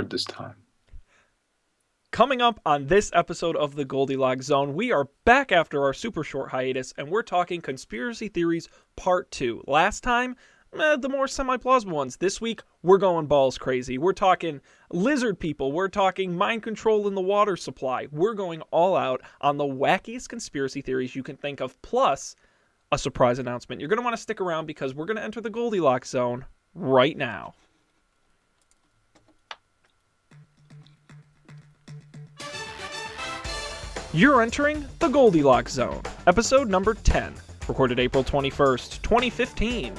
this time. Coming up on this episode of the Goldilocks Zone, we are back after our super short hiatus, and we're talking Conspiracy Theories Part 2. Last time, the more semi-plausible ones. This week, we're going balls crazy. We're talking lizard people. We're talking mind control in the water supply. We're going all out on the wackiest conspiracy theories you can think of, plus a surprise announcement. You're going to want to stick around because we're going to enter the Goldilocks Zone right now. You're entering the Goldilocks Zone, episode number 10, recorded April 21st, 2015.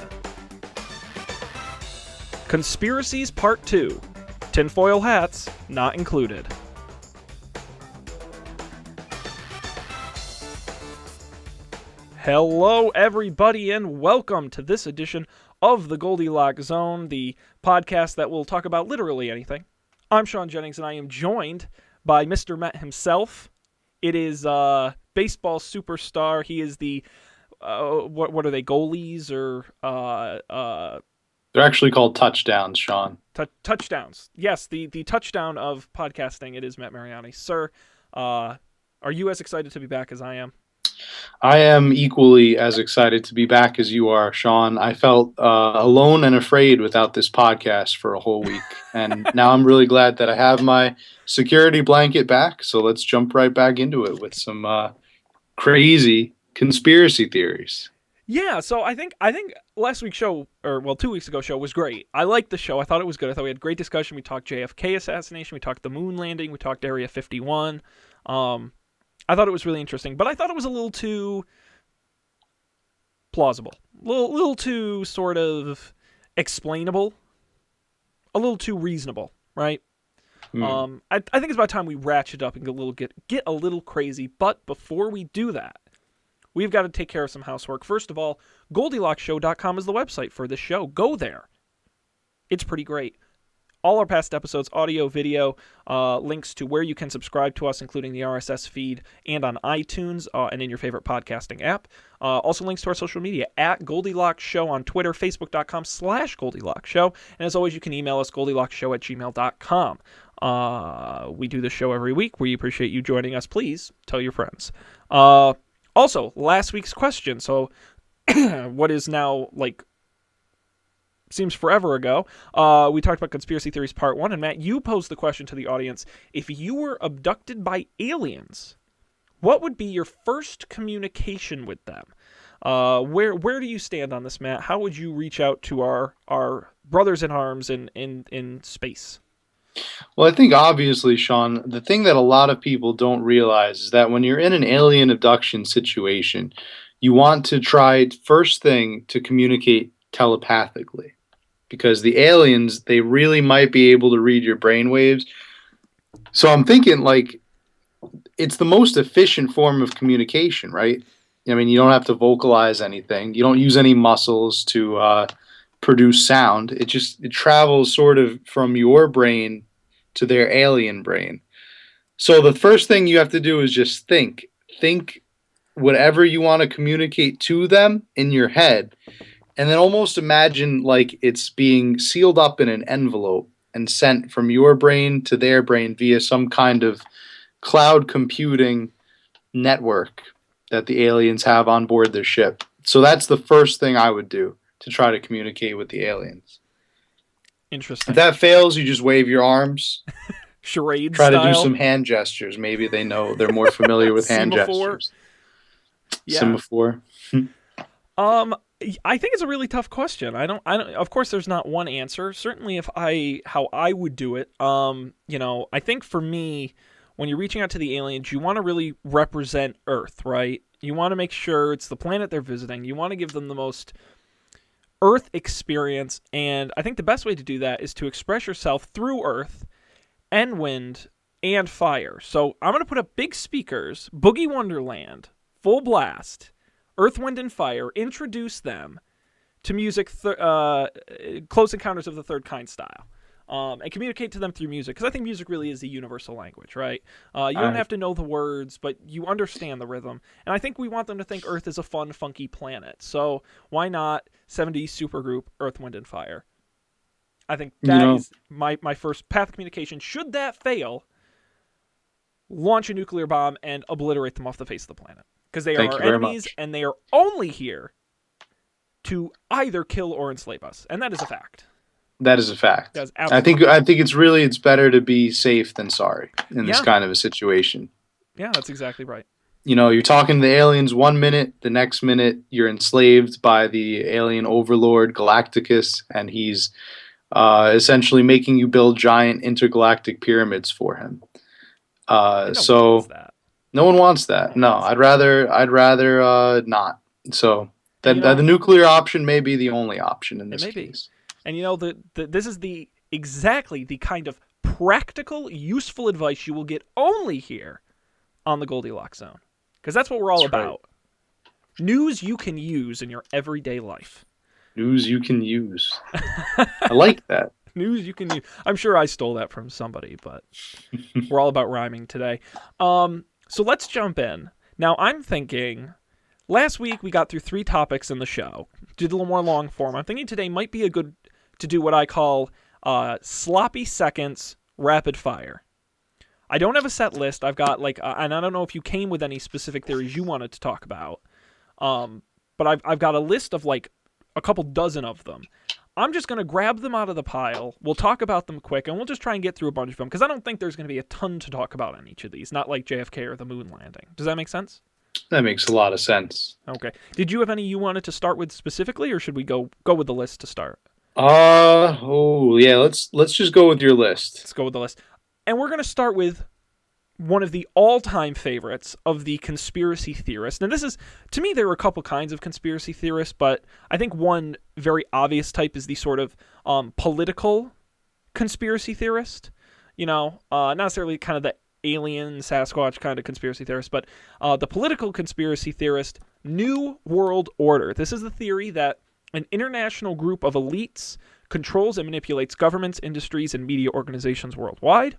Conspiracies Part 2. Tinfoil hats not included. Hello, everybody, and welcome to this edition of the Goldilocks Zone, the podcast that will talk about literally anything. I'm Sean Jennings, and I am joined by Mr. Met himself. It is baseball superstar. He is the what are they, goalies or They're actually called touchdowns, Sean. touchdowns? Yes, the touchdown of podcasting. It is Matt Mariani, sir. Are you as excited to be back as I am? I am equally as excited to be back as you are, Sean. I felt alone and afraid without this podcast for a whole week. And now I'm really glad that I have my security blanket back. So let's jump right back into it with some crazy conspiracy theories. Yeah, so I think last week's show, 2 weeks ago show was great. I liked the show. I thought it was good. I thought we had great discussion. We talked JFK assassination. We talked the moon landing. We talked Area 51. I thought it was really interesting, but I thought it was a little too plausible, little too sort of explainable, a little too reasonable, right? I think it's about time we ratchet up and get a little crazy. But before we do that, we've got to take care of some housework. First of all, GoldilocksShow.com is the website for this show. Go there. It's pretty great. All our past episodes, audio, video, links to where you can subscribe to us, including the RSS feed, and on iTunes and in your favorite podcasting app. Also links to our social media, at Goldilocks Show on Twitter, Facebook.com/Goldilocks Show. And as always, you can email us, GoldilocksShow@gmail.com. We do this show every week. We appreciate you joining us. Please tell your friends. Also, last week's question. So what is now, seems forever ago, we talked about Conspiracy Theories Part 1, and Matt, you posed the question to the audience: if you were abducted by aliens, what would be your first communication with them? Where do you stand on this, Matt? How would you reach out to our brothers in arms in space? Well, I think obviously, Sean, the thing that a lot of people don't realize is that when you're in an alien abduction situation, you want to try first thing to communicate telepathically. Because the aliens, they really might be able to read your brainwaves. So I'm thinking, it's the most efficient form of communication, right? I mean, you don't have to vocalize anything. You don't use any muscles to produce sound. It travels sort of from your brain to their alien brain. So the first thing you have to do is just think. Think whatever you want to communicate to them in your head. And then almost imagine like it's being sealed up in an envelope and sent from your brain to their brain via some kind of cloud computing network that the aliens have on board their ship. So that's the first thing I would do to try to communicate with the aliens. Interesting. If that fails, you just wave your arms. Charade Try style. to do some hand gestures. Maybe they know they're more familiar with hand gestures. Yeah. Semaphore. I think it's a really tough question. I don't, of course there's not one answer. Certainly how I would do it, I think for me, when you're reaching out to the aliens, you want to really represent Earth, right? You want to make sure it's the planet they're visiting. You want to give them the most Earth experience, and I think the best way to do that is to express yourself through Earth and wind and fire. So I'm going to put up big speakers, Boogie Wonderland, full blast, Earth, Wind, and Fire, introduce them to music, Close Encounters of the Third Kind style, and communicate to them through music, because I think music really is the universal language, right? You don't have to know the words, but you understand the rhythm, and I think we want them to think Earth is a fun, funky planet, so why not 70s supergroup Earth, Wind, and Fire? I think You that know, is my first path of communication. Should that fail, launch a nuclear bomb and obliterate them off the face of the planet. Because they are thank our you very enemies much. and they are only here to either kill or enslave us. And that is a fact. That is a fact. That is absolutely a I fact. think it's better to be safe than sorry in this Yeah. kind of a situation. Yeah, that's exactly right. You're talking to the aliens 1 minute, the next minute you're enslaved by the alien overlord Galacticus, and he's essentially making you build giant intergalactic pyramids for him. And no one wants So that. no one wants No that. one No, wants that. I'd rather not. So And you the know, nuclear option may be the only option in it this may be. case. And you know, this is the exactly the kind of practical, useful advice you will get only here on the Goldilocks Zone. Because that's what we're all That's right. about. News you can use in your everyday life. News you can use. I like that. News you can use. I'm sure I stole that from somebody, but we're all about rhyming today. So let's jump in. Now I'm thinking last week we got through 3 topics in the show. Did a little more long form. I'm thinking today might be a good to do what I call sloppy seconds rapid fire. I don't have a set list. I've got and I don't know if you came with any specific theories you wanted to talk about. But I've got a list of like a couple dozen of them. I'm just going to grab them out of the pile. We'll talk about them quick, and we'll just try and get through a bunch of them, because I don't think there's going to be a ton to talk about on each of these, not like JFK or the moon landing. Does that make sense? That makes a lot of sense. Okay. Did you have any you wanted to start with specifically, or should we go with the list to start? Oh yeah, let's just go with your list. Let's go with the list. And we're going to start with one of the all-time favorites of the conspiracy theorists. Now, this is, to me, there are a couple kinds of conspiracy theorists, but I think one very obvious type is the sort of political conspiracy theorist. Not necessarily kind of the alien, Sasquatch kind of conspiracy theorist, but the political conspiracy theorist, New World Order. This is the theory that an international group of elites controls and manipulates governments, industries, and media organizations worldwide.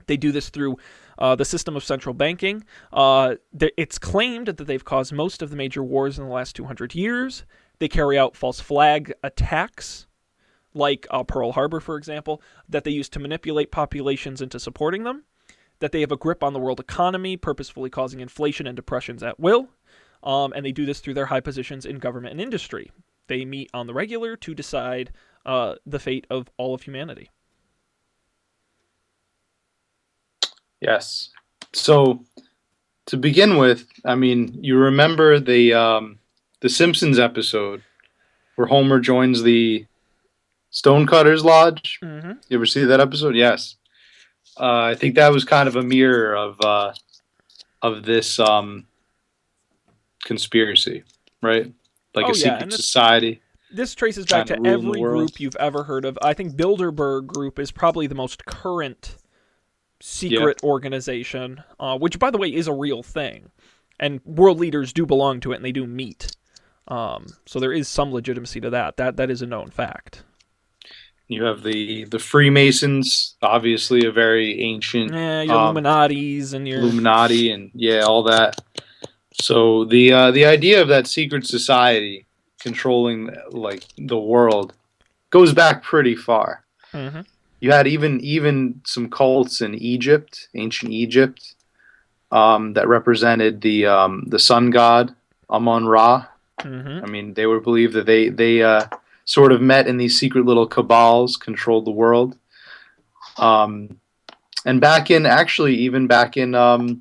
They do this through the system of central banking. It's claimed that they've caused most of the major wars in the last 200 years. They carry out false flag attacks, like Pearl Harbor, for example, that they use to manipulate populations into supporting them. That they have a grip on the world economy, purposefully causing inflation and depressions at will. And they do this through their high positions in government and industry. They meet on the regular to decide the fate of all of humanity. Yes. So to begin with, I mean, you remember the Simpsons episode where Homer joins the Stonecutters Lodge? Mm-hmm. You ever see that episode? Yes. I think that was kind of a mirror of this conspiracy, right? Like Oh a yeah, secret and society this traces back trying to to rule in the every world. group you've ever heard of. I think Bilderberg Group is probably the most current Yeah. secret organization, which, by the way, is a real thing. And world leaders do belong to it, and they do meet. So there is some legitimacy to that. That is a known fact. You have the Freemasons, obviously a very ancient Yeah, your Illuminatis and your... Illuminati, and yeah, all that. So the idea of that secret society controlling like the world goes back pretty far. Mm-hmm. You had even some cults in Egypt, ancient Egypt, that represented the sun god Amun Ra. Mm-hmm. I mean, they were believed that they sort of met in these secret little cabals, controlled the world. Um, and back in actually even back in the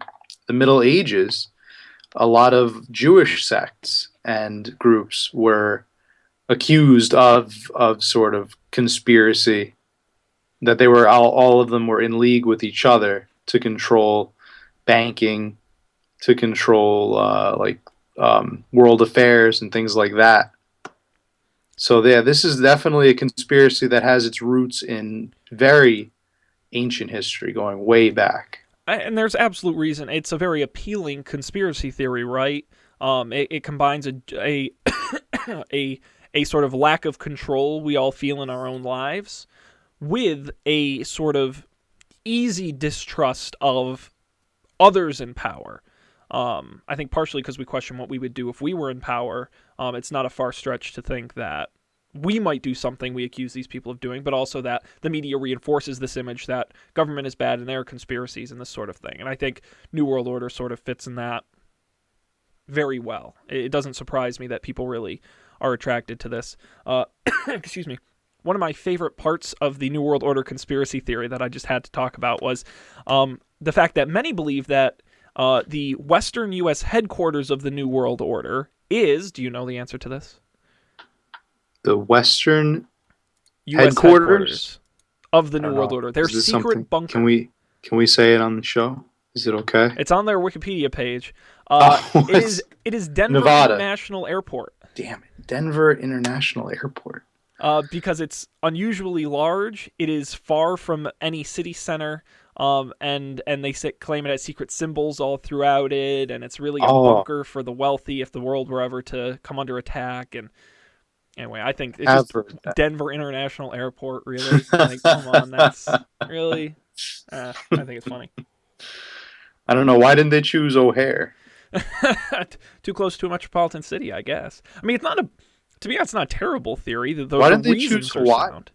Middle Ages, a lot of Jewish sects and groups were accused of sort of conspiracy, that they were all of them were in league with each other to control banking, to control world affairs and things like that. So yeah, this is definitely a conspiracy that has its roots in very ancient history, going way back. And there's absolute reason. It's a very appealing conspiracy theory, right? It combines a a sort of lack of control we all feel in our own lives with a sort of easy distrust of others in power. I think partially because we question what we would do if we were in power. It's not a far stretch to think that we might do something we accuse these people of doing, but also that the media reinforces this image that government is bad and there are conspiracies and this sort of thing. And I think New World Order sort of fits in that very well. It doesn't surprise me that people really are attracted to this. Excuse me. One of my favorite parts of the New World Order conspiracy theory that I just had to talk about was the fact that many believe that the Western U.S. headquarters of the New World Order is, do you know the answer to this? The Western U.S. headquarters? headquarters of the I New don't World know. Order. Their Is this something? secret bunker. Can we say it on the show? Is it okay? It's on their Wikipedia page. Oh, It is it's Denver Nevada. International Airport. Damn it. Denver International Airport. Because it's unusually large. It is far from any city center. And they claim it has secret symbols all throughout it, and it's really a Oh, bunker for the wealthy if the world were ever to come under attack. And anyway, I think it's I've just heard Denver International Airport. Really, like, come on, that. that's really. I think it's funny. I don't know. Why didn't they choose O'Hare? Too close to a metropolitan city, I guess. I mean, it's not a. To me, that's not a terrible theory. Why The didn't they choose reasons are Hawaii? sound.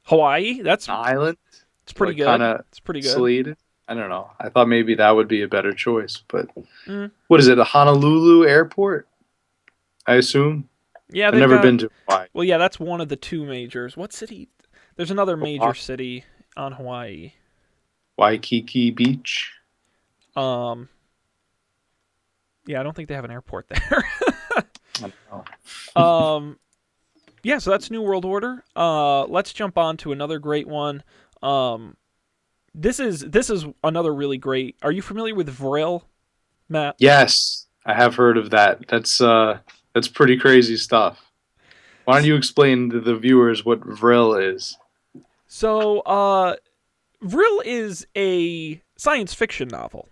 Hawaii, that's An island? it's pretty Like kind good. of It's pretty good. slated? I don't know. I thought maybe that would be a better choice. But Mm. what is it? A Honolulu Airport? I assume. Yeah, I've they've never got. been to Hawaii. Well, yeah, that's one of the two majors. What city? There's another major Oahu? city on Hawaii. Waikiki Beach? Um, yeah, I don't think they have an airport there. I don't know. um, yeah, so that's New World Order. Let's jump on to another great one. This is another really great. Are you familiar with Vril, Matt? Yes, I have heard of that. That's pretty crazy stuff. Why don't you explain to the viewers what Vril is? So, Vril is a science fiction novel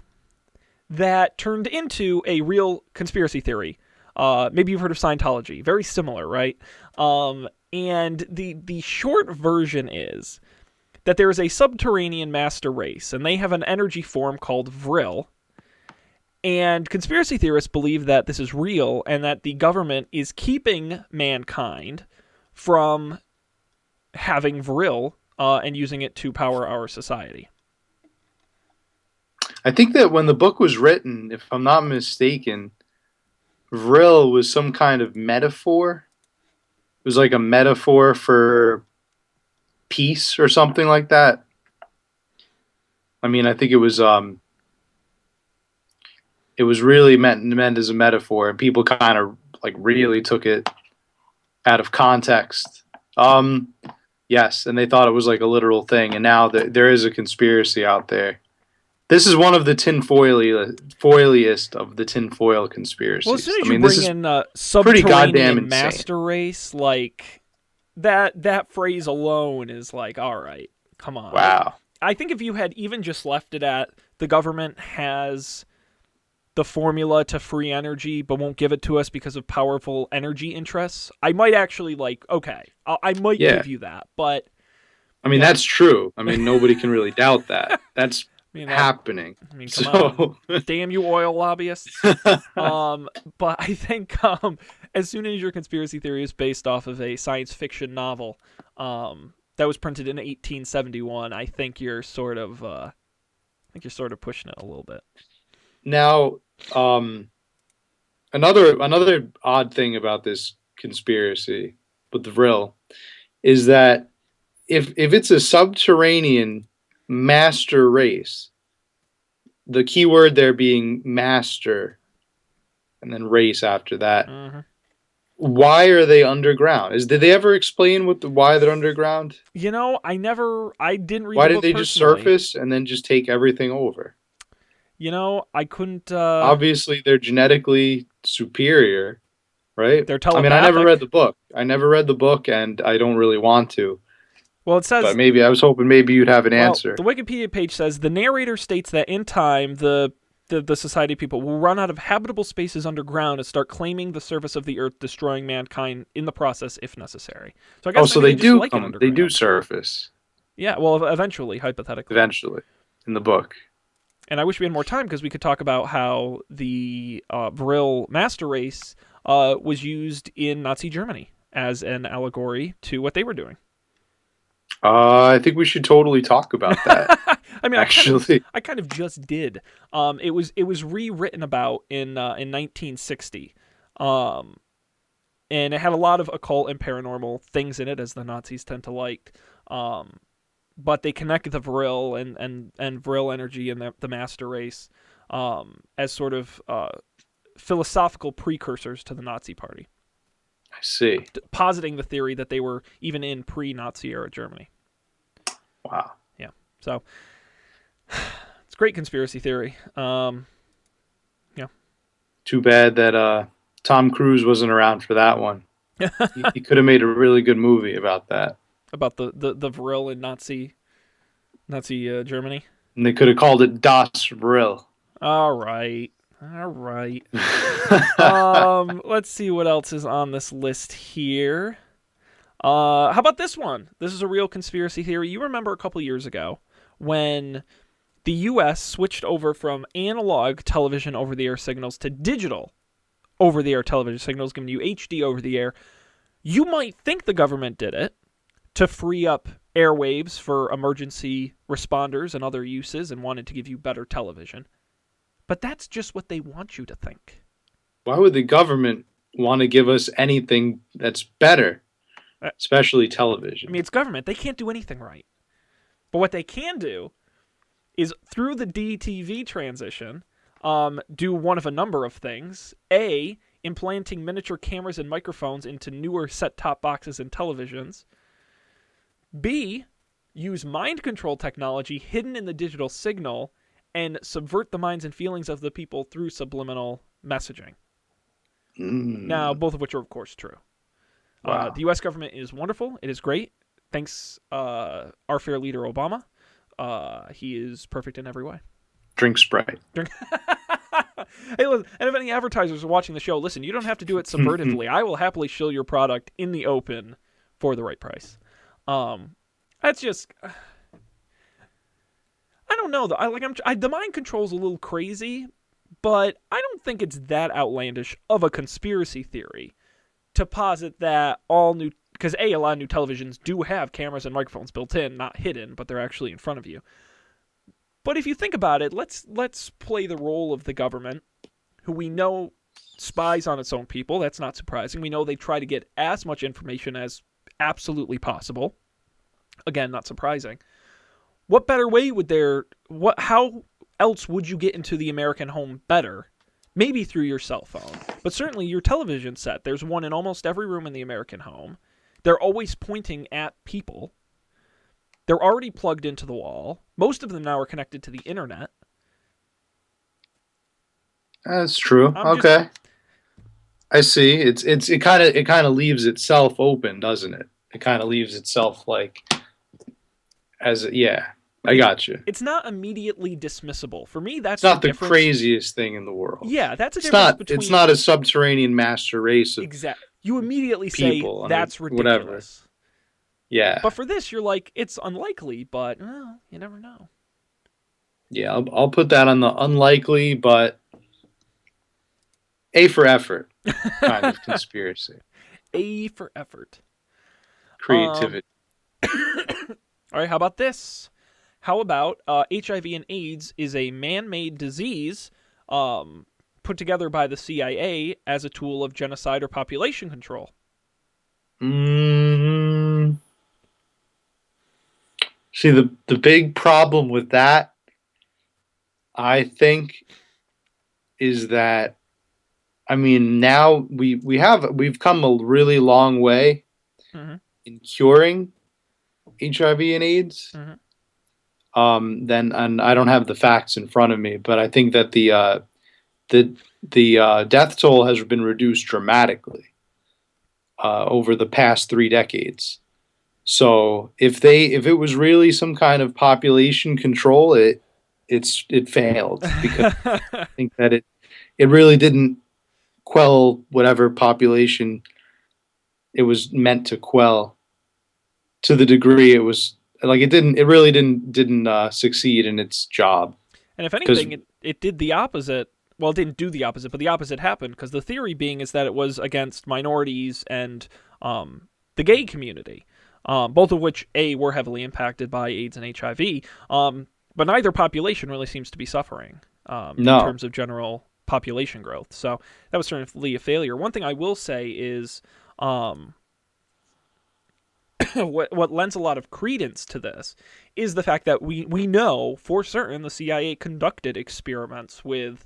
that turned into a real conspiracy theory. Maybe you've heard of Scientology. Very similar, right? And the short version is that there is a subterranean master race, and they have an energy form called Vril. And conspiracy theorists believe that this is real and that the government is keeping mankind from having Vril and using it to power our society. I think that when the book was written, if I'm not mistaken, Vril was some kind of metaphor. It was like a metaphor for peace or something like that. I mean, I think it was really meant as a metaphor, and people kind of like really took it out of context. Yes, and they thought it was like a literal thing, and now there is a conspiracy out there. This is one of the foiliest of the tinfoil Well, as conspiracies. soon as I you mean, this bring is in pretty goddamn subterranean insane. master race, like that phrase alone is like, all right, come on. Wow. I think if you had even just left it at the government has the formula to free energy but won't give it to us because of powerful energy interests, I might actually like, okay, I might Yeah. give you that. But I mean, yeah, that's true. I mean, nobody can really doubt that. That's I mean, happening. come on. So, Damn you oil lobbyists. But I think as soon as your conspiracy theory is based off of a science fiction novel that was printed in 1871, I think you're sort of pushing it a little bit. now, another odd thing about this conspiracy with the Vril is that if it's a subterranean master race, the key word there being master, and then race after that. Mm-hmm. Why are they underground? Did they ever explain why they're underground? You know, I didn't read Why the didn't book they just personally. surface and then just take everything over? You know, I couldn't. Obviously, they're genetically superior, right? They're I mean, I never read telepathic. the book. I never read the book, and I don't really want to. Well, it But says. maybe I was hoping maybe you'd have an Well, answer. the Wikipedia page says the narrator states that in time the society people will run out of habitable spaces underground and start claiming the surface of the earth, destroying mankind in the process if necessary. So I Oh, guess so maybe they they just do like it come. They do underground. surface Yeah, well, eventually, hypothetically. eventually in the book. And I wish we had more time because we could talk about how the Vril master race was used in Nazi Germany as an allegory to what they were doing. I think we should totally talk about that. I mean, Actually, I kind of just did. It was rewritten about in 1960, um, and it had a lot of occult and paranormal things in it, as the Nazis tend to like. Um, but they connect the Vril and Vril energy and the master race as sort of philosophical precursors to the Nazi Party, I see. positing the theory that they were even in pre-Nazi era Germany. Wow. Yeah, so it's a great conspiracy theory. Yeah, Too bad that Tom Cruise wasn't around for that one. He could have made a really good movie about that. about the Vril in Nazi Germany. And they could have called it Das Vril. All right, all right. Let's see what else is on this list here. How about this one? This is a real conspiracy theory. You remember a couple years ago when the U.S. switched over from analog television over-the-air signals to digital over-the-air television signals, giving you HD over-the-air. You might think the government did it to free up airwaves for emergency responders and other uses and wanted to give you better television. But that's just what they want you to think. Why would the government want to give us anything that's better, I especially television? mean, it's government. They can't do anything right. But what they can do is through the DTV transition, do one of a number of things. A, implanting miniature cameras and microphones into newer set-top boxes and televisions. B, use mind control technology hidden in the digital signal and subvert the minds and feelings of the people through subliminal messaging. Now, both of which are, of course, true. Wow. The U.S. government is wonderful. It is great. Thanks, our fair leader, Obama. He is perfect in every way. Drink Sprite. Hey, listen, and if any advertisers are watching the show, listen, you don't have to do it subvertively. I will happily shill your product in the open for the right price. That's just, I don't know though. The mind control's a little crazy, but I don't think it's that outlandish of a conspiracy theory to posit that all new, because a lot of new televisions do have cameras and microphones built in, not hidden, but they're actually in front of you. But if you think about it, let's play the role of the government, who we know spies on its own people. That's not surprising. We know they try to get as much information as absolutely possible. Again, not surprising. What better way would how else would you get into the American home better? Maybe through your cell phone, but certainly your television set. There's one in almost every room in the American home. They're always pointing at people. They're already plugged into the wall. Most of them now are connected to the internet. That's true. Okay. I see. It kind of leaves itself open, doesn't it? It kind of leaves itself like yeah. I got you. It's not immediately dismissible. For me, that's It's not the the difference. craziest thing in the world. Yeah, that's a difference between. It's not a subterranean master race of exactly. You immediately say people. that's ridiculous. Whatever. Yeah. But for this, you're like, it's unlikely, but you never know. Yeah, I'll put that on the unlikely, but A for effort kind of conspiracy. A for effort. Creativity. All right, how about this? How about HIV and AIDS is a man-made disease put together by the CIA as a tool of genocide or population control? See, the big problem with that, I think, is that, I mean, now we've come a really long way in curing HIV and AIDS. And I don't have the facts in front of me, but I think that the death toll has been reduced dramatically over the past 3 decades. So if it was really some kind of population control, it failed, because I think that it really didn't quell whatever population it was meant to quell to the degree it was. Like it really didn't succeed in its job. And if anything, it did the opposite. Well, it didn't do the opposite, but the opposite happened, because the theory being is that it was against minorities and the gay community, both of which were heavily impacted by AIDS and HIV. But neither population really seems to be suffering in No. terms of general population growth. So that was certainly a failure. One thing I will say is um, what lends a lot of credence to this is the fact that we know for certain the CIA conducted experiments with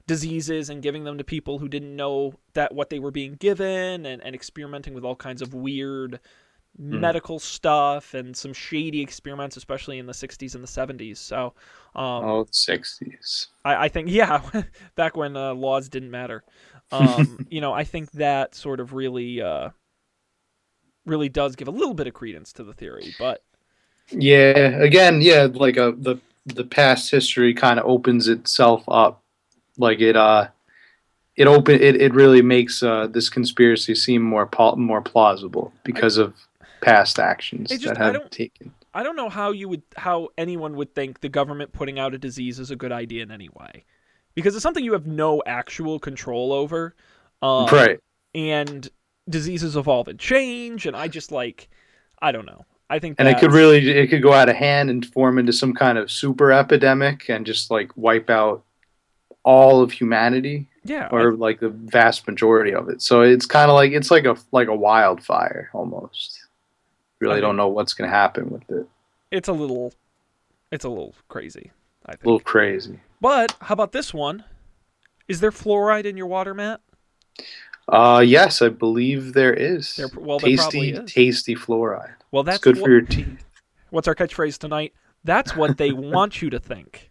diseases and giving them to people who didn't know that what they were being given, and experimenting with all kinds of weird Mm. medical stuff and some shady experiments, especially in the 60s and the 70s. So Oh, 60s. I think, yeah, back when laws didn't matter. I think that sort of really does give a little bit of credence to the theory. But Yeah, again, yeah, like the past history kind of opens itself up. Like it really makes this conspiracy seem more plausible I because of past it actions just that have taken. I don't know how anyone would think the government putting out a disease is a good idea in any way, because it's something you have no actual control over, Right. and diseases evolve and change, and I don't know. I think And that's it could go out of hand and form into some kind of super epidemic and just like wipe out all of humanity yeah. or like the vast majority of it. So it's kind of like it's like a wildfire almost. I Really don't think know what's going to happen with it. it's a little crazy. I A little think. crazy. But how about this one? Is there fluoride in your water, Matt? Yes, I believe there is. There probably Tasty, is. tasty fluoride. Well, It's that's good what. for your teeth. What's our catchphrase tonight? That's what they want you to think.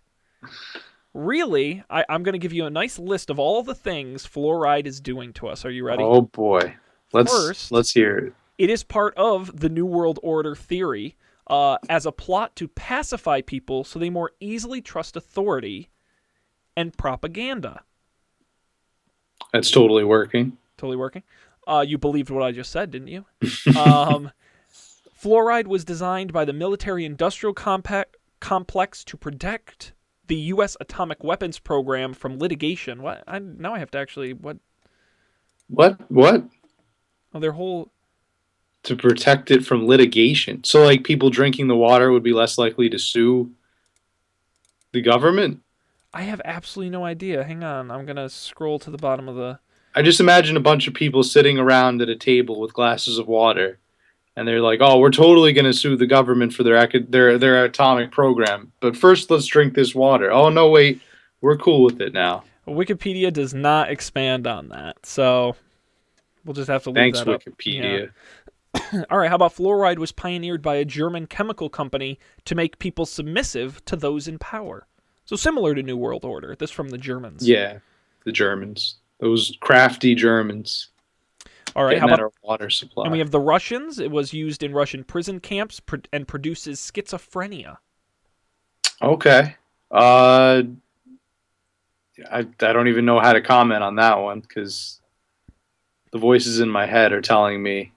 Really, I'm going to give you a nice list of all the things fluoride is doing to us. Are you ready? Oh boy. First, Let's hear it. it is part of the New World Order theory as a plot to pacify people so they more easily trust authority and propaganda. It's totally working. Totally working. You believed what I just said, didn't you? Um, Fluoride was designed by the military industrial complex to protect the U.S. atomic weapons program from litigation. Now I have to actually what? What? Oh, their whole. To protect it from litigation. So like people drinking the water would be less likely to sue the government? I have absolutely no idea. Hang on, I'm gonna scroll to the bottom of the. I just imagine a bunch of people sitting around at a table with glasses of water, and they're like, "Oh, we're totally going to sue the government for their atomic program, but first let's drink this water." Oh no, wait, we're cool with it now. Wikipedia does not expand on that, so we'll just have to leave Thanks, that up. Yeah. Wikipedia. All right. How about fluoride was pioneered by a German chemical company to make people submissive to those in power? So similar to New World Order. This from the Germans. Yeah, the Germans, those crafty Germans, All right. How getting at about our water and we supply. have the Russians. It was used in Russian prison camps and produces schizophrenia. Okay, I don't even know how to comment on that one because the voices in my head are telling me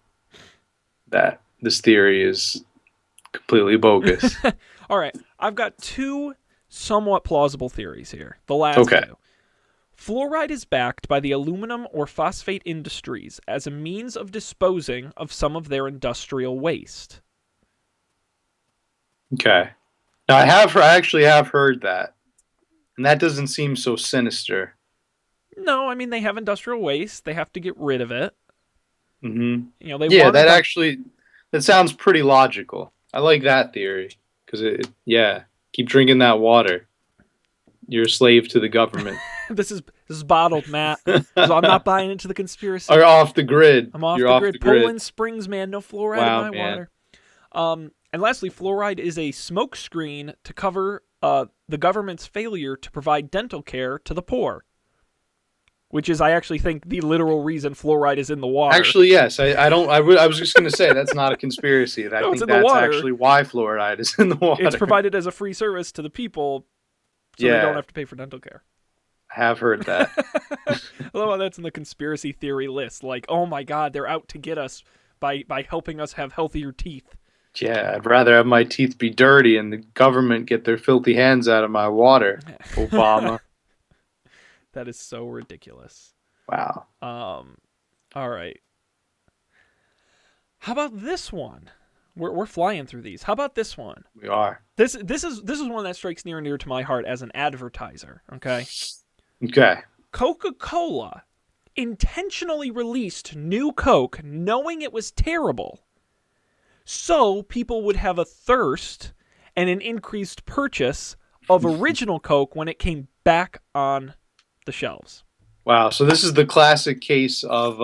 that this theory is completely bogus. All right. I've got two somewhat plausible theories here. The last Okay. two. Fluoride is backed by the aluminum or phosphate industries as a means of disposing of some of their industrial waste. Okay. Now I actually have heard that, and that doesn't seem so sinister. No, I mean they have industrial waste. They have to get rid of it. Hmm. They Yeah, want to that dump. actually that sounds pretty logical. I like that theory because yeah, keep drinking that water. You're a slave to the government. This is bottled, Matt. So I'm not buying into the conspiracy. Or off the grid. I'm off You're the off the grid. grid. Poland Springs, man. No fluoride in Wow, my man. water. And lastly, fluoride is a smokescreen to cover the government's failure to provide dental care to the poor, which is, I actually think, the literal reason fluoride is in the water. Actually, yes. I don't. I was just going to say that's not a conspiracy. I No, it's think in the that's water. actually why fluoride is in the It's water. provided as a free service to the people so they don't Yeah, have to pay for dental care. I have heard that. I love how that's in the conspiracy theory list. Like, oh my god, they're out to get us by helping us have healthier teeth. Yeah, I'd rather have my teeth be dirty and the government get their filthy hands out of my water. Obama. That is so ridiculous. Wow. All right. How about this one? We're flying through these. How about this one? We are. This is one that strikes near and dear to my heart as an advertiser. Okay, Okay. Coca-Cola intentionally released new Coke knowing it was terrible, so people would have a thirst and an increased purchase of original Coke when it came back on the shelves. Wow. So this is the classic case of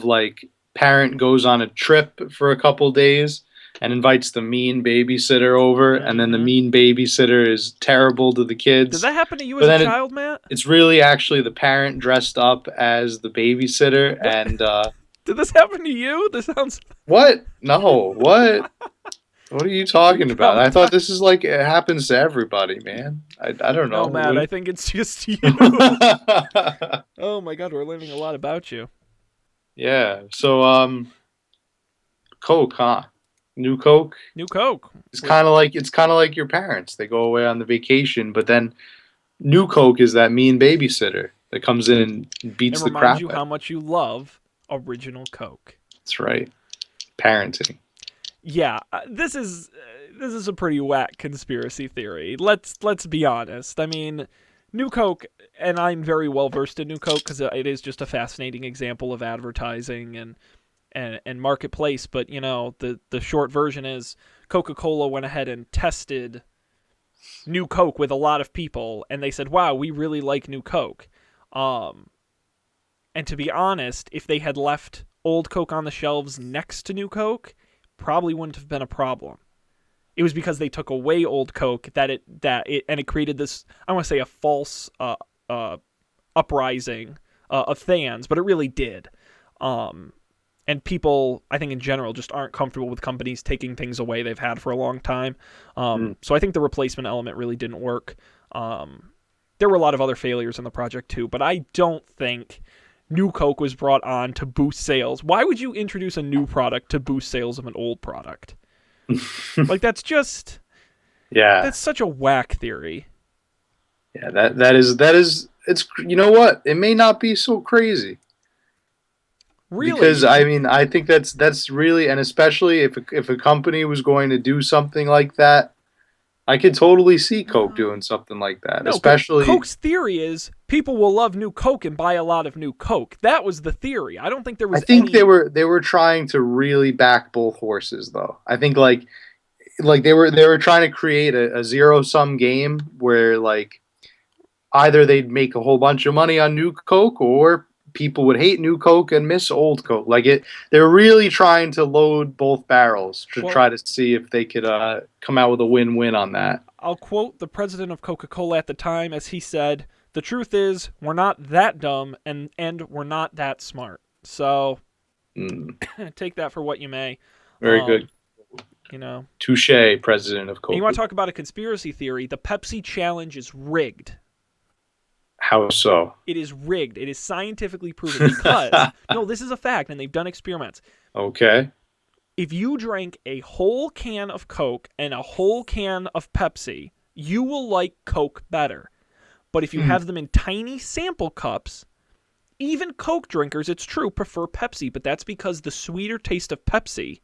like parent goes on a trip for a couple days and invites the mean babysitter over, and then the Mm-hmm. mean babysitter is terrible to the Did kids. that happen to you But as a then child, Matt? it's really actually the parent dressed up as the babysitter. What And did this happen to you? This sounds. what? No, what? What are you You talking about? I thought traumatized. this is like it happens to everybody, man. I don't No, know. Matt. I think it's just you. Oh my God, we're learning a lot about you. Yeah. So Coke, huh? New Coke. New Coke. It's kind of like your parents. They go away on the vacation, but then New Coke is that mean babysitter that comes in and And beats the reminds crap you out. how much you love original Coke. That's right. Parenting. Yeah, this is a pretty whack conspiracy theory. Let's be honest. I mean, New Coke, and I'm very well versed in New Coke because it is just a fascinating example of advertising and marketplace. But the short version is Coca-Cola went ahead and tested New Coke with a lot of people, and they said, "Wow, we really like New Coke." Um, and to be honest, if they had left old Coke on the shelves next to New Coke, probably wouldn't have been a problem. It was because they took away old Coke that it created this, I want to say, a false uh, uprising of fans, but it really did. Um, and people, I think in general, just aren't comfortable with companies taking things away they've had for a long time. Mm. So I think the replacement element really didn't work. There were a lot of other failures in the project too, but I don't think new Coke was brought on to boost sales. Why would you introduce a new product to boost sales of an old product? Like Yeah. that's such a whack theory. Yeah. That is. It's you know what? It may not be so crazy because Really? I mean I think that's really, and especially if a company was going to do something like that, I could totally see Coke No. doing something like that. No, because Especially, Coke's theory is people will love new Coke and buy a lot of new Coke. That was the theory. I don't think there I was think any. they were trying to really back both horses though. I think like they were trying to create a zero sum game where like either they'd make a whole bunch of money on new Coke or people would hate new Coke and miss old Coke. Like it, they're really trying to load both barrels to Well, try to see if they could come out with a win win on that. I'll quote the president of Coca Cola at the time as he said, "The truth is, we're not that dumb and we're not that smart." So Mm, take that for what you may. very good. Um, you know. Touche, president of And you want Coke. to talk about a conspiracy theory? The Pepsi challenge is rigged. How so? It is rigged. It is scientifically proven because no, this is a fact, and they've done experiments. Okay. If you drank a whole can of Coke and a whole can of Pepsi, you will like Coke better. But if you Hmm. have them in tiny sample cups, even Coke drinkers, it's true, prefer Pepsi, but that's because the sweeter taste of Pepsi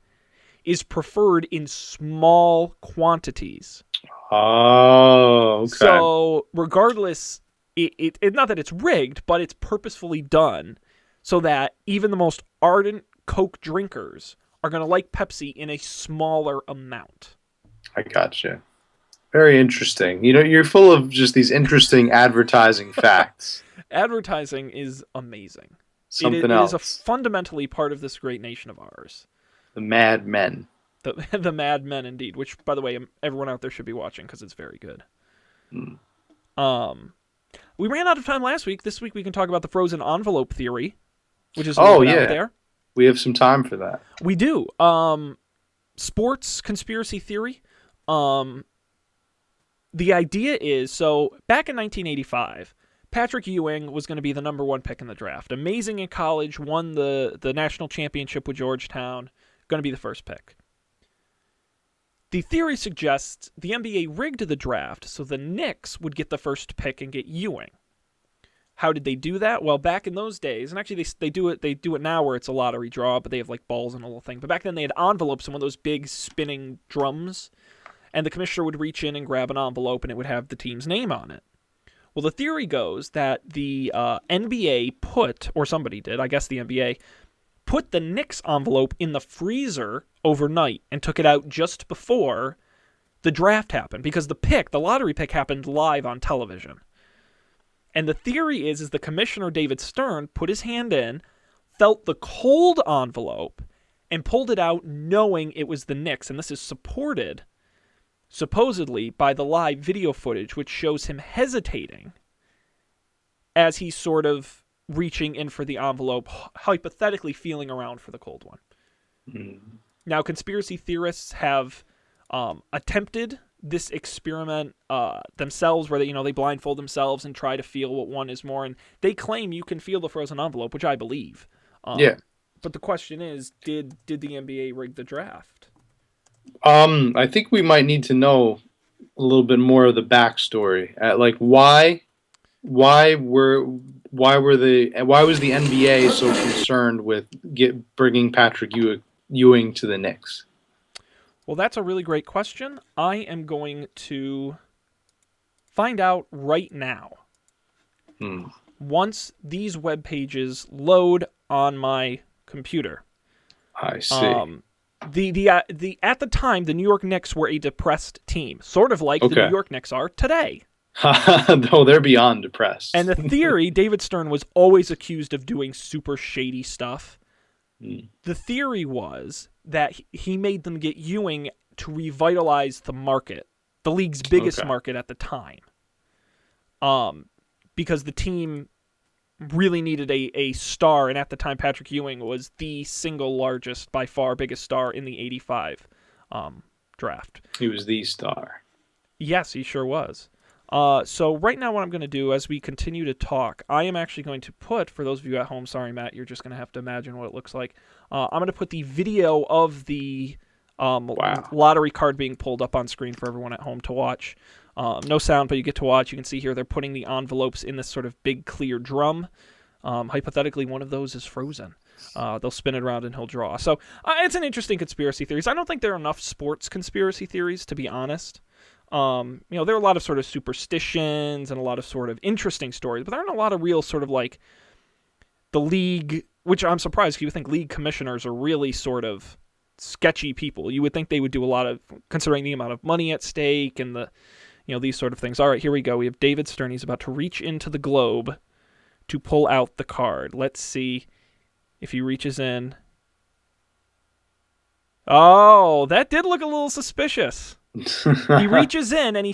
is preferred in small quantities. Oh, okay. So, regardless, it not that it's rigged, but it's purposefully done so that even the most ardent Coke drinkers are going to like Pepsi in a smaller amount. I gotcha. Very interesting. You know, you're full of just these interesting advertising facts. Advertising is amazing. Something It is a else. fundamentally part of this great nation of ours. The Mad Men. The Mad Men, indeed, which, by the way, everyone out there should be watching because it's very good. Hmm. Um, we ran out of time last week. This week we can talk about the frozen envelope theory, which is a little Oh bit out yeah, there. we have some time for that. We do. Sports conspiracy theory. Um, the idea is so back in 1985, Patrick Ewing was going to be the number one pick in the draft. Amazing in college, won the national championship with Georgetown. Going to be the first pick. The theory suggests the NBA rigged the draft so the Knicks would get the first pick and get Ewing. How did they do that? Well, back in those days, and actually they do it now where it's a lottery draw, but they have like balls and a little thing. But back then they had envelopes and one of those big spinning drums, and the commissioner would reach in and grab an envelope, and it would have the team's name on it. Well, the theory goes that the NBA put, or somebody did, I guess the NBA, put the Knicks envelope in the freezer overnight and took it out just before the draft happened, because the lottery pick happened live on television. And the theory is the commissioner, David Stern, put his hand in, felt the cold envelope, and pulled it out knowing it was the Knicks. And this is supported, supposedly, by the live video footage, which shows him hesitating as he's sort of reaching in for the envelope, hypothetically feeling around for the cold one. Mm. Now, conspiracy theorists have attempted this experiment themselves, where they blindfold themselves and try to feel what one is more, and they claim you can feel the frozen envelope, which I believe. Yeah. But the question is, did the NBA rig the draft? I think we might need to know a little bit more of the backstory. Like why was the NBA so concerned with bringing Patrick Ewing to the Knicks? Well, that's a really great question. I am going to find out right now. Once these web pages load on my computer. I see. At the time, the New York Knicks were a depressed team, sort of like the New York Knicks are today. No, they're beyond depressed. And the theory, David Stern was always accused of doing super shady stuff. The theory was that he made them get Ewing to revitalize the market, the league's biggest market at the time. Because the team really needed a star, and at the time Patrick Ewing was the single largest, by far biggest star in the 85 draft. He was the star. Yes, he sure was. So right now what I'm going to do as we continue to talk, I am actually going to put, for those of you at home, sorry Matt, you're just going to have to imagine what it looks like. I'm going to put the video of the lottery card being pulled up on screen for everyone at home to watch. No sound, but you get to watch. You can see here they're putting the envelopes in this sort of big clear drum. Hypothetically, one of those is frozen. They'll spin it around and he'll draw. So it's an interesting conspiracy theories. I don't think there are enough sports conspiracy theories, to be honest. There are a lot of sort of superstitions and a lot of sort of interesting stories, but there aren't a lot of real sort of like the league, which I'm surprised because you would think league commissioners are really sort of sketchy people. You would think they would do a lot of, considering the amount of money at stake and these sort of things. All right, here we go. We have David Stern. He's about to reach into the globe to pull out the card. Let's see if he reaches in. Oh, that did look a little suspicious. He reaches in and he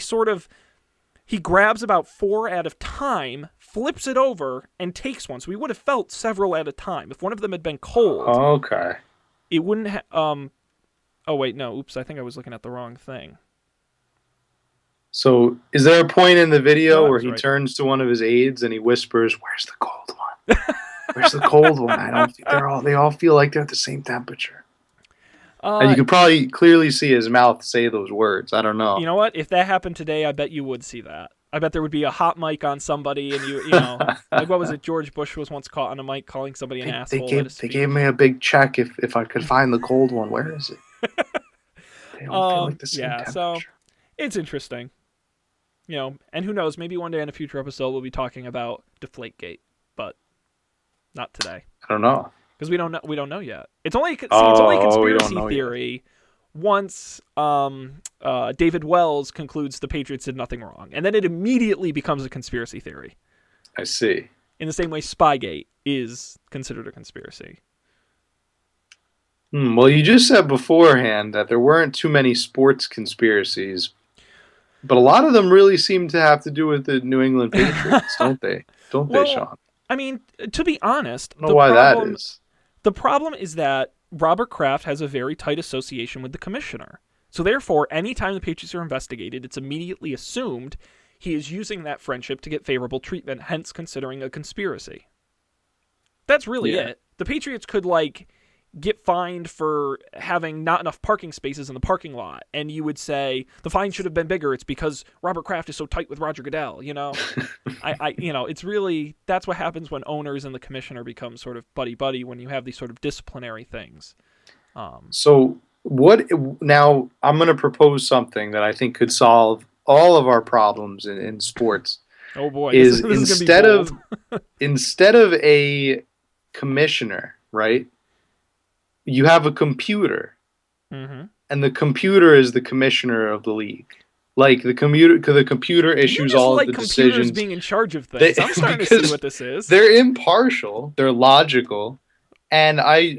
grabs about 4 at a time, flips it over, and takes one. So we would have felt several at a time. If one of them had been cold, okay, it wouldn't have... oh, wait, no. Oops, I think I was looking at the wrong thing. So is there a point in the video where he turns to one of his aides and he whispers, "Where's the cold one? Where's the cold one? They all feel like they're at the same temperature." And you could probably clearly see his mouth say those words. I don't know. You know what? If that happened today, I bet you would see that. I bet there would be a hot mic on somebody, and you like what was it? George Bush was once caught on a mic calling somebody an asshole. They gave me a big check if I could find the cold one. Where is it? They all feel like the same temperature. So it's interesting. And who knows? Maybe one day in a future episode we'll be talking about Deflategate, but not today. I don't know. Because we don't know yet. It's only a conspiracy theory yet. Once David Wells concludes the Patriots did nothing wrong, and then it immediately becomes a conspiracy theory. I see. In the same way, Spygate is considered a conspiracy. Well, you just said beforehand that there weren't too many sports conspiracies, but a lot of them really seem to have to do with the New England Patriots, don't they? Don't they, Sean? I mean, to be honest, I don't know why that is. The problem is that Robert Kraft has a very tight association with the commissioner. So therefore, anytime the Patriots are investigated, it's immediately assumed he is using that friendship to get favorable treatment, hence considering a conspiracy. That's really it. The Patriots could, get fined for having not enough parking spaces in the parking lot, and you would say the fine should have been bigger. It's because Robert Kraft is so tight with Roger Goodell. It's really, that's what happens when owners and the commissioner become sort of buddy buddy, when you have these sort of disciplinary things. So what now I'm going to propose something that I think could solve all of our problems in sports Oh boy, this is is this is gonna be bold. instead of a commissioner, right? You have a computer, Mm-hmm. and the computer is the commissioner of the league. Like the computer You issues just all of like the computers decisions. being in charge of They things. I'm starting to see because what this is. they're impartial, they're logical, and I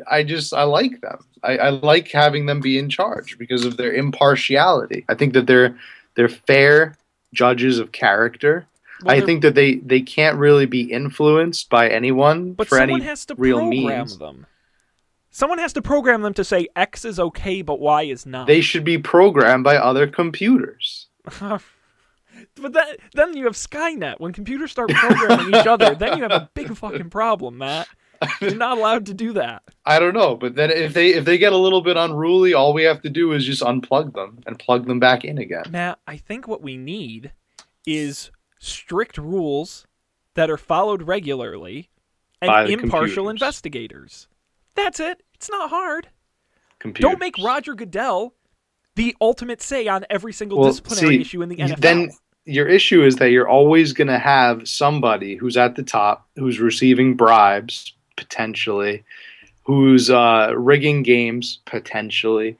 like them. I like having them be in charge because of their impartiality. I think that they're fair judges of character. Well, I they're think that they can't really be influenced by anyone but for someone any has to real program means. them. Someone has to program them to say X is okay, but Y is They not. should be programmed by other computers. But then you have Skynet. When computers start programming each other, then you have a big fucking problem, Matt. You're not allowed to do that. I don't know, but then if they get a little bit unruly, all we have to do is just unplug them and plug them back in again. Matt, I think what we need is strict rules that are followed regularly and By the impartial computers. investigators. That's it. It's not hard. Computers. Don't make Roger Goodell the ultimate say on every single Well, disciplinary see, issue in the NFL. then your issue is that you're always going to have somebody who's at the top, who's receiving bribes potentially, who's rigging games potentially,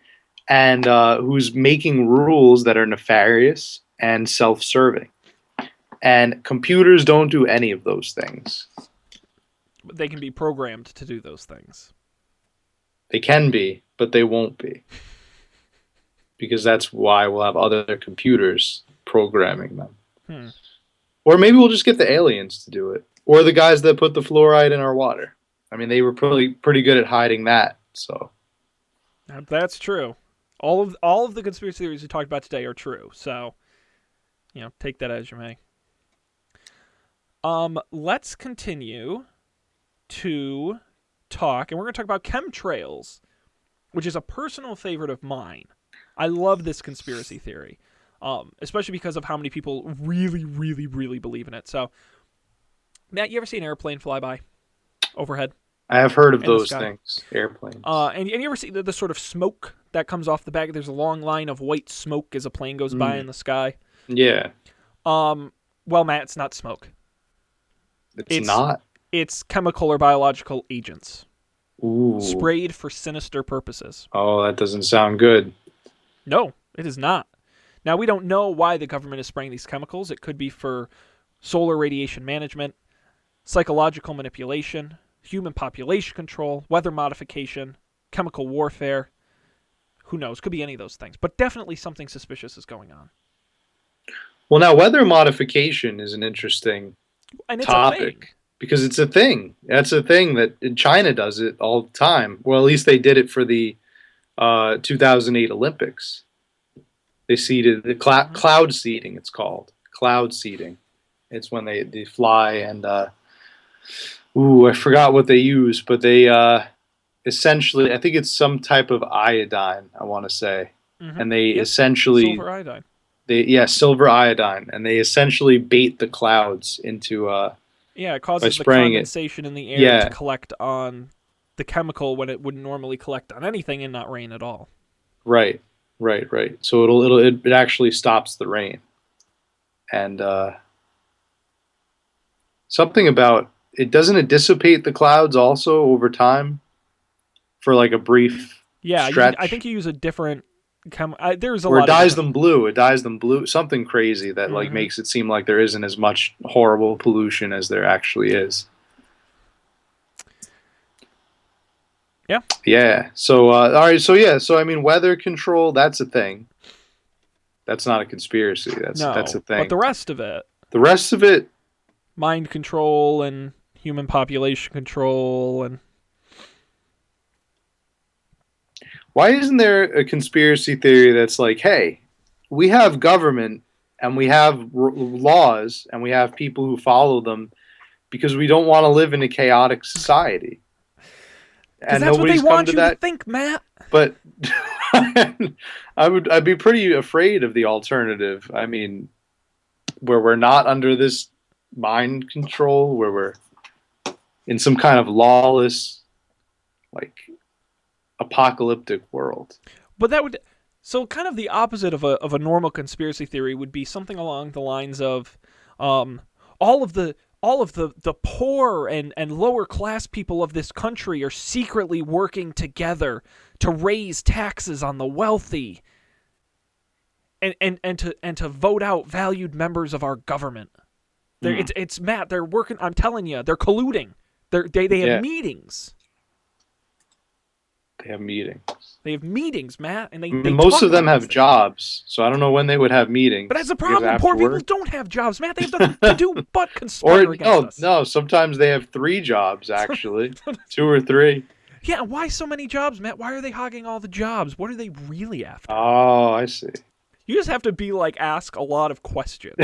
and who's making rules that are nefarious and self-serving. And computers don't do any of those things. They can be programmed to do those things. They can be, but they won't be. Because that's why we'll have other computers programming them. Hmm. Or maybe we'll just get the aliens to do it. Or the guys that put the fluoride in our water. I mean, they were pretty good at hiding that. So That's true. All of the conspiracy theories we talked about today are true. So, take that as you may. Let's continue to talk, and we're going to talk about chemtrails, which is a personal favorite of mine. I love this conspiracy theory, especially because of how many people really, really, really believe in it. So, Matt, you ever see an airplane fly by overhead I have heard of in the those sky? things. Airplanes. And you ever see the sort of smoke that comes off the back? There's a long line of white smoke as a plane goes by in the sky. Yeah. Well, Matt, it's not smoke. It's not. It's chemical or biological agents Ooh. sprayed for sinister purposes. Oh, that doesn't sound good. No, it is not. Now, we don't know why the government is spraying these chemicals. It could be for solar radiation management, psychological manipulation, human population control, weather modification, chemical warfare. Who knows? Could be any of those things. But definitely something suspicious is going on. Well, now weather modification is an interesting And it's a topic thing. because it's a thing. That's a thing that China does it all the time. Well, at least they did it for the 2008 Olympics. They seeded the cloud seeding. It's called cloud seeding. It's when they fly and I forgot what they use, but they essentially, I think it's some type of iodine. I want to say, and they Yep. essentially Silver iodine. silver iodine, and they essentially bait the clouds into Yeah, it by causes the spraying it. condensation in the air Yeah. to collect on the chemical when it wouldn't normally collect on anything and not rain at all. Right. So it actually stops the rain, and something about it doesn't it dissipate the clouds also over time for like a brief Yeah, stretch, I think you use a different there's a or it lot of dyes different. them blue. It dyes them blue. Something crazy that like Mhm. makes it seem like there isn't as much horrible pollution as there actually is. Yeah. Yeah. So all right. So yeah. So I mean, weather control. That's a thing. That's not a conspiracy. That's No, a thing. but the rest of it, The rest of it, mind control and human population control and why isn't there a conspiracy theory that's like, hey, we have government and we have laws and we have people who follow them because we don't want to live in a chaotic society. Because and that's what they nobody's come want to you to that. think, Matt. But I'd be pretty afraid of the alternative. I mean, where we're not under this mind control, where we're in some kind of lawless, like apocalyptic world. But that would, so kind of the opposite of a normal conspiracy theory would be something along the lines of, um, all of the poor and lower class people of this country are secretly working together to raise taxes on the wealthy and to vote out valued members of our government. Mm, It's Matt. They're working. I'm telling you, they're colluding. They have yeah, meetings. they have meetings. They have meetings, Matt, and I they mean, most talk of them about these have things. jobs, so I don't know when they would have But that's meetings. the I guess problem. Poor after people work. don't have jobs, Matt. They have nothing to do but Or conspire against no, us. no. Sometimes they have three jobs actually, two or three. Yeah, why so many jobs, Matt? Why are they hogging all the jobs? What are they really after? Oh, I see. You just have to be like, ask a lot of questions.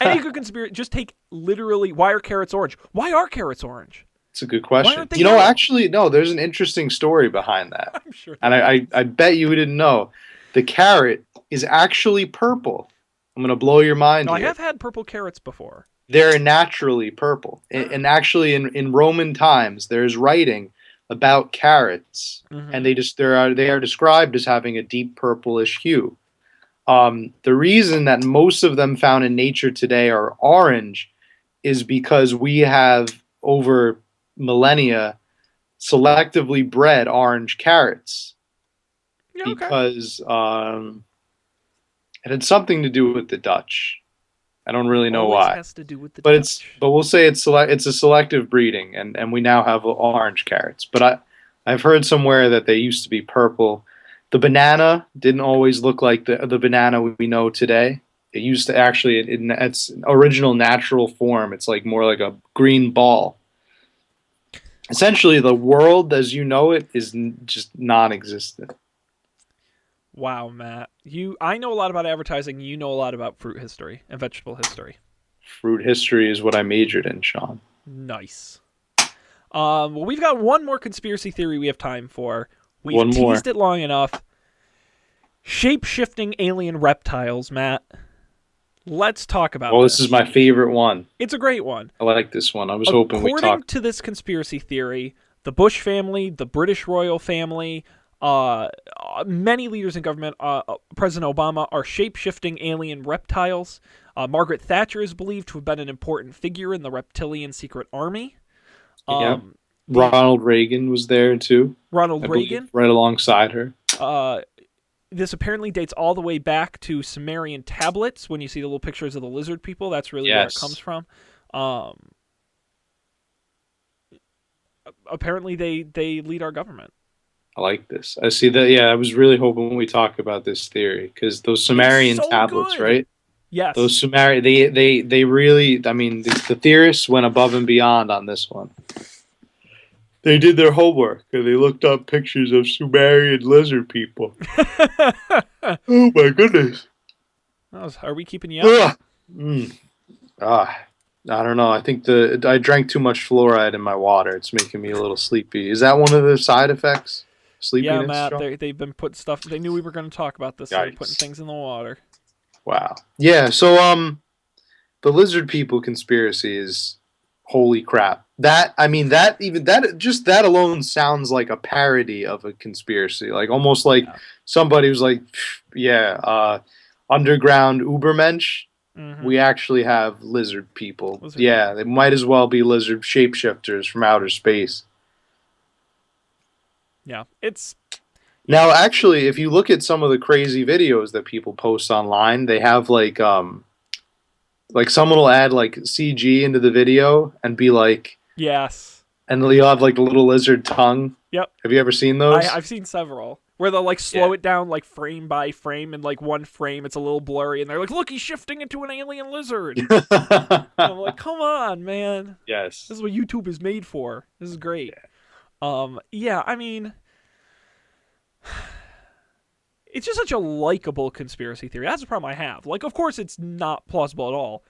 Any good conspiracy, just take literally, why are carrots orange? Why are carrots orange? It's a good Why question. aren't they You know, yellow? actually, no. There's an interesting story behind that, I'm sure and there is. I bet you didn't know. The carrot is actually purple. I'm gonna blow your mind Now, I here. have had purple carrots before. They're naturally purple. And actually, in Roman times, there's writing about carrots, and Mm-hmm. they are described as having a deep purplish hue. The reason that most of them found in nature today are orange is because we have over millennia selectively bred orange carrots Yeah, okay. because it had something to do with the Dutch. I don't really know Always why. has to do with the Dutch. But we'll say it's a selective breeding, and we now have orange carrots. But I've heard somewhere that they used to be purple. The banana didn't always look like the banana we know today. It used to actually in its original natural form. It's like more like a green ball. Essentially, the world as you know it is just non-existent. Wow, Matt. I know a lot about advertising. You know a lot about fruit history and vegetable history. Fruit history is what I majored in, Sean. Nice. Well, we've got one more conspiracy theory we have time for. We've One more. teased it long enough. Shape-shifting alien reptiles, Matt. Let's talk about Well, this is this. my favorite one. It's a great one. I like this one. I was hoping we According talked. to this conspiracy theory, the Bush family, the British royal family, many leaders in government, President Obama, are shape-shifting alien reptiles. Margaret Thatcher is believed to have been an important figure in the reptilian secret army. Yeah. The Ronald Reagan was there too, Ronald I believe, Reagan. right alongside her. Uh, this apparently dates all the way back to Sumerian tablets. When you see the little pictures of the lizard people, that's really where it comes Yes. from. Um, apparently, they lead our government. I like this. I see that. Yeah, I was really hoping we talk about this theory because those It's Sumerian so tablets, good. right? Those Yes. Sumerian, they really. I mean, the theorists went above and beyond on this one. They did their homework and they looked up pictures of Sumerian lizard people. Oh my goodness! Are we keeping you up? Ugh. Mm. Ah, I don't know. I think I drank too much fluoride in my water. It's making me a little sleepy. Is that one of the side effects? Yeah, Sleepiness, Matt. Sean? They've been putting stuff. They knew we were going to talk about this, so they're putting Yikes! things in the water. Wow. Yeah. So the lizard people conspiracy is holy crap. That I mean that even that just that alone sounds like a parody of a conspiracy. Like almost like Yeah. somebody was like, yeah, underground Ubermensch. Mm-hmm. We actually have lizard people. Lizard Yeah, people. they might as well be lizard shapeshifters from outer space. Yeah. It's Now, actually, if you look at some of the crazy videos that people post online, they have like someone will add like CG into the video and be like, yes. and you'll have like the little lizard tongue. Yep. Have you ever seen those? I've seen several where they'll like Yeah. slow it down like frame by frame, and like one frame it's a little blurry, and they're like, "Look, he's shifting into an alien lizard." I'm like, "Come on, man! Yes. This is what YouTube is made for. This is great." Yeah. I mean, it's just such a likable conspiracy theory. That's the problem I have. Like, of course, it's not plausible at all,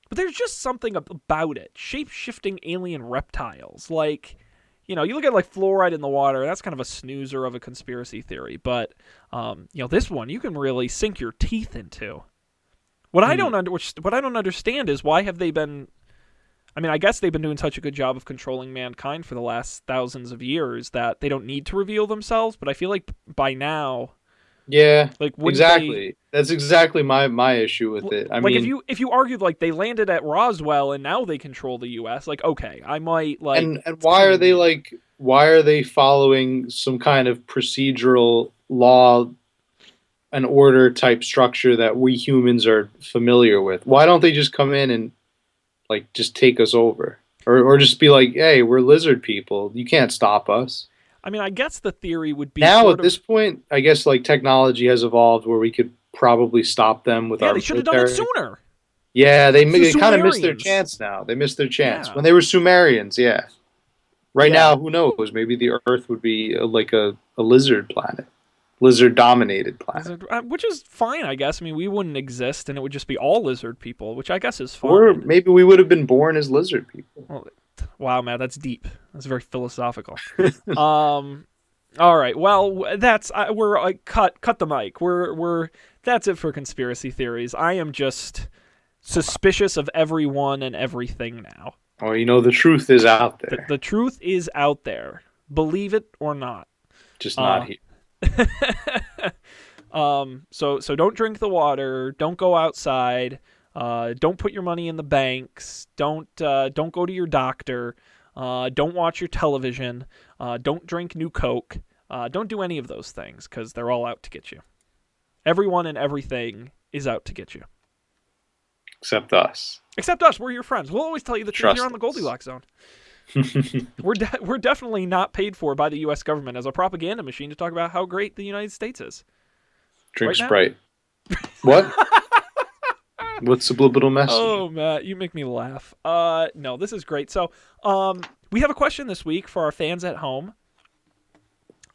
but there's just something about it. Shape shifting alien reptiles, like. You look at like fluoride in the water. That's kind of a snoozer of a conspiracy theory. But this one you can really sink your teeth into. Hmm. What I don't understand is why have they been. I mean, I guess they've been doing such a good job of controlling mankind for the last thousands of years that they don't need to reveal themselves. But I feel like by now, Yeah, like, wouldn't they? exactly. That's exactly my issue with it. I Like, if mean, you argued like they landed at Roswell and now they control the U.S., like, okay, I might like and why kind are of they get it. like why are they following some kind of procedural law and order type structure that we humans are familiar with? Why don't they just come in and like just take us over? Or just be like, hey, we're lizard people. You can't stop us. I mean, I guess the theory would be Now sort at this of, point, I guess like technology has evolved where we could probably stop them with yeah, our they should have done it military. sooner. Yeah, It's the they kind of missed their Sumerians. chance now. They missed their chance Yeah, when they were Sumerians. Yeah, right yeah. now, who knows? Maybe the Earth would be like a lizard planet, lizard dominated planet. Which is fine, I guess. I mean, we wouldn't exist, and it would just be all lizard people, which I guess is Or fine. maybe we would have been born as lizard people. Well, wow, man, that's deep. That's very philosophical. Um, all right. Well, that's we're cut the mic. We're that's it for conspiracy theories. I am just suspicious of everyone and everything now. Well, the truth is out there, The truth is out there. Believe it or not. just not Uh, here. so don't drink the water. Don't go outside. Don't put your money in the banks. Don't go to your doctor. Don't watch your television. Don't drink new Coke. Don't do any of those things because they're all out to get you. Everyone and everything is out to get you. Except us. Except us. We're your friends. We'll always tell you the truth here Trust on the us. Goldilocks Zone. We're definitely not paid for by the U.S. government as a propaganda machine to talk about how great the United States is. Drink Right, Matt? Sprite. What? What's the subliminal message? Oh, Matt, you make me laugh. No, this is great. So, we have a question this week for our fans at home.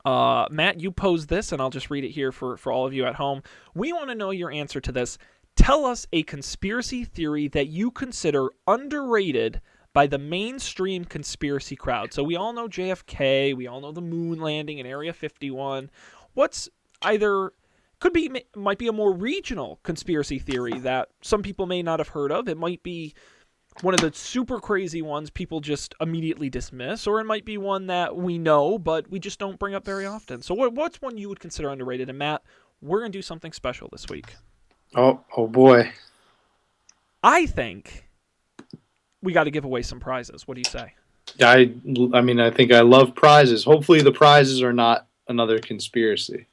Matt, you posed this, and I'll just read it here for all of you at home. We want to know your answer to this. Tell us a conspiracy theory that you consider underrated by the mainstream conspiracy crowd. So we all know JFK, we all know the moon landing in Area 51. What's either might be a more regional conspiracy theory that some people may not have heard of. It might be one of the super crazy ones people just immediately dismiss, or it might be one that we know but we just don't bring up very often. So what's one you would consider underrated? And Matt, we're gonna do something special this week. Oh boy. I think we got to give away some prizes. What do you say? I I mean I think I love prizes. Hopefully the prizes are not another conspiracy.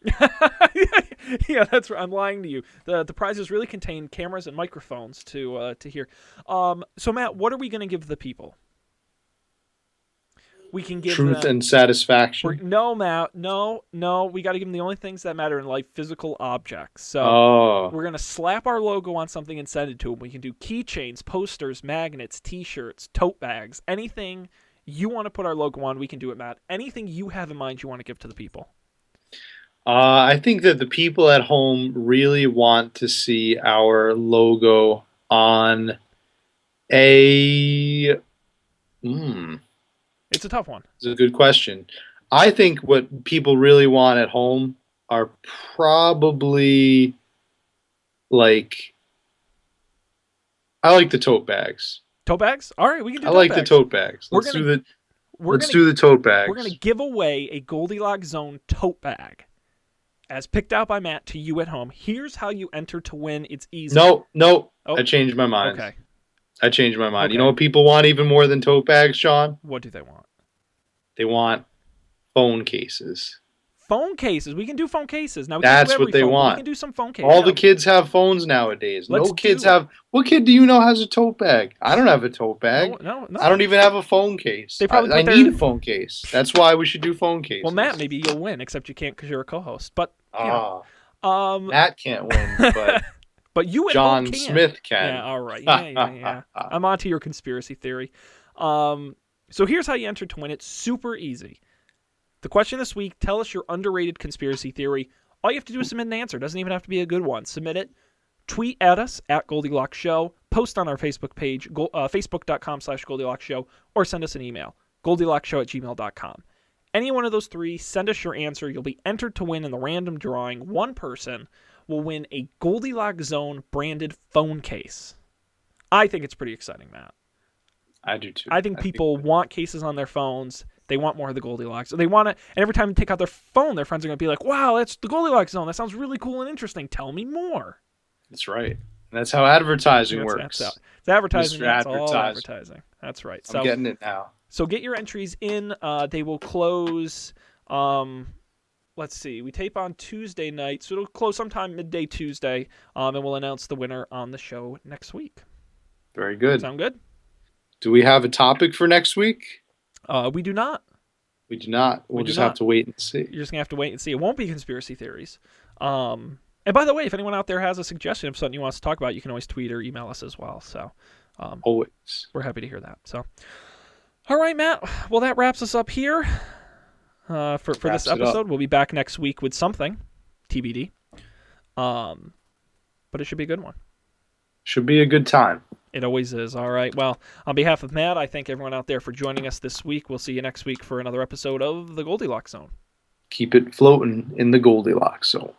Yeah, that's right. I'm lying to you. The prizes really contain cameras and microphones to hear. So Matt, what are we going to give the people? We can give Truth them. and satisfaction. No, Matt. No. We got to give them the only things that matter in life: physical objects. So Oh. we're gonna slap our logo on something and send it to them. We can do keychains, posters, magnets, T-shirts, tote bags, anything you want to put our logo on. We can do it, Matt. Anything you have in mind you want to give to the people. I think that the people at home really want to see our logo on a. Hmm, It's a tough one. it's a good question. I think what people really want at home are probably like I like the tote bags. Tote bags. All right, we can do I tote like the bags. tote bags. We're gonna we're Let's gonna do the tote we're gonna bags. give away a Goldilocks Zone tote bag as picked out by Matt to you at home. Here's how you enter to win. It's easy. No, no, Oh, I changed my mind. okay. I changed my mind. You know Okay. what people want even more than tote bags, Sean? What do they want? They want phone cases. Phone cases. We can do phone cases. Now we can't do That's what every they phone, but we want. can do some phone cases. All Yeah, the kids have phones nowadays. let's No kids do it. have. What kid do you know has a tote bag? I don't have a tote No, bag. no, I no. don't even have a phone case. They probably I put need their. a phone case. That's why we should do phone Well, cases. Matt, maybe you'll win, except you can't because you're a co-host. But you Ah, know, Matt can't win, but but you at home John can. Smith Yeah, can. all right. Yeah. I'm onto your conspiracy theory. So here's how you enter to win. It's super easy. The question this week: tell us your underrated conspiracy theory. All you have to do is submit an answer. It doesn't even have to be a good one. Submit it. Tweet at us at Goldilocks Show. Post on our Facebook page, facebook.com/Goldilocks Show, or send us an email. goldilocksshow@gmail.com. Any one of those three, send us your answer. You'll be entered to win in the random drawing. One person will win a Goldilocks Zone branded phone case. I think it's pretty exciting, Matt. I do too. I think people want cases on their phones. They want more of the Goldilocks. They want it, and every time they take out their phone, their friends are going to be like, wow, that's the Goldilocks Zone. That sounds really cool and interesting. Tell me more. That's right. That's how advertising works. It's advertising. Mr. That's all Advertiser. advertising. That's right. I'm getting it now. So get your entries in. They will close. Let's see. We tape on Tuesday night, so it'll close sometime midday Tuesday, and we'll announce the winner on the show next week. Very good. Sound good? Do we have a topic for next week? We do not. We do not. We'll just have to wait and see. You're just going to have to wait and see. It won't be conspiracy theories. And by the way, if anyone out there has a suggestion of something you want us to talk about, you can always tweet or email us as well. So always. We're happy to hear that. So, all right, Matt. Well, that wraps us up here for this episode. We'll be back next week with something, TBD. But it should be a good one. Should be a good time. It always is. All right. Well, on behalf of Matt, I thank everyone out there for joining us this week. We'll see you next week for another episode of The Goldilocks Zone. Keep it floating in the Goldilocks Zone.